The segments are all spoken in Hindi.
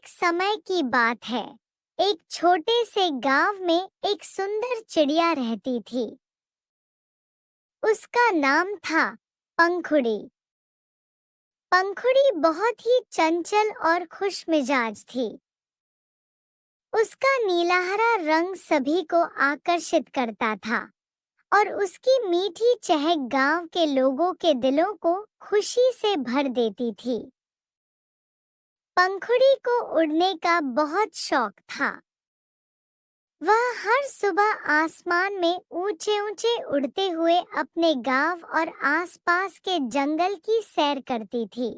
एक समय की बात है। एक छोटे से गांव में एक सुंदर चिड़िया रहती थी। उसका नाम था पंखुड़ी। पंखुड़ी बहुत ही चंचल और खुशमिजाज थी। उसका नीलाहरा रंग सभी को आकर्षित करता था और उसकी मीठी चहक गांव के लोगों के दिलों को खुशी से भर देती थी। पंखुड़ी को उड़ने का बहुत शौक था। वह हर सुबह आसमान में ऊंचे ऊंचे उड़ते हुए अपने गांव और आसपास के जंगल की सैर करती थी।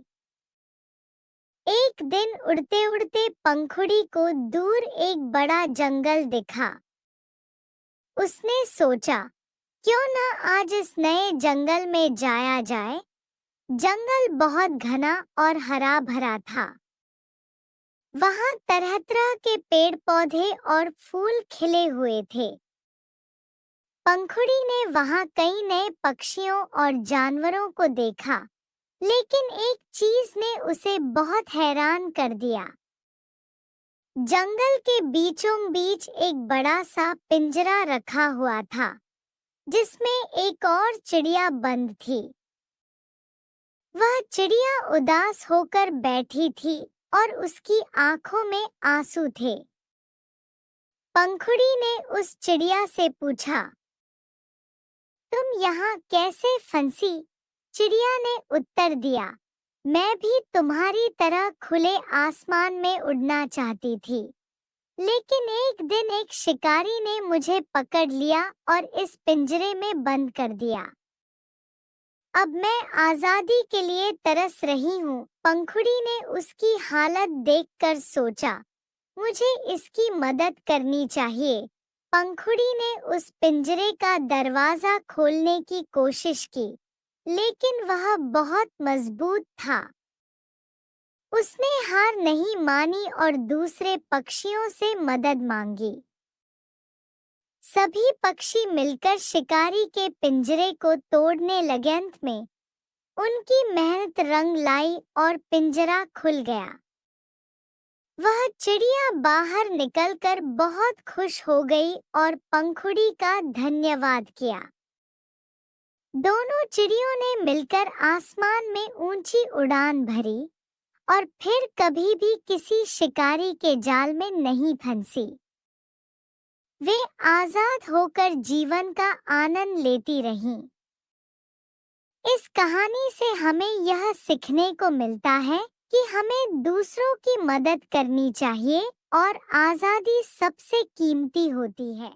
एक दिन उड़ते उड़ते पंखुड़ी को दूर एक बड़ा जंगल दिखा। उसने सोचा, क्यों न आज इस नए जंगल में जाया जाए। जंगल बहुत घना और हरा भरा था। वहां तरह तरह के पेड़ पौधे और फूल खिले हुए थे। पंखुड़ी ने वहां कई नए पक्षियों और जानवरों को देखा, लेकिन एक चीज ने उसे बहुत हैरान कर दिया। जंगल के बीचों बीच एक बड़ा सा पिंजरा रखा हुआ था, जिसमें एक और चिड़िया बंद थी। वह चिड़िया उदास होकर बैठी थी और उसकी आंखों में आंसू थे। पंखुड़ी ने उस चिड़िया से पूछा, तुम यहाँ कैसे फंसी? चिड़िया ने उत्तर दिया, मैं भी तुम्हारी तरह खुले आसमान में उड़ना चाहती थी, लेकिन एक दिन एक शिकारी ने मुझे पकड़ लिया और इस पिंजरे में बंद कर दिया। अब मैं आजादी के लिए तरस रही हूँ। पंखुड़ी ने उसकी हालत देखकर सोचा, मुझे इसकी मदद करनी चाहिए। पंखुड़ी ने उस पिंजरे का दरवाजा खोलने की कोशिश की, लेकिन वह बहुत मजबूत था। उसने हार नहीं मानी और दूसरे पक्षियों से मदद मांगी। सभी पक्षी मिलकर शिकारी के पिंजरे को तोड़ने लगे। अंत में उनकी मेहनत रंग लाई और पिंजरा खुल गया। वह चिड़िया बाहर निकलकर बहुत खुश हो गई और पंखुड़ी का धन्यवाद किया। दोनों चिड़ियों ने मिलकर आसमान में ऊंची उड़ान भरी और फिर कभी भी किसी शिकारी के जाल में नहीं फंसी। वे आजाद होकर जीवन का आनंद लेती रहीं। इस कहानी से हमें यह सीखने को मिलता है कि हमें दूसरों की मदद करनी चाहिए और आजादी सबसे कीमती होती है।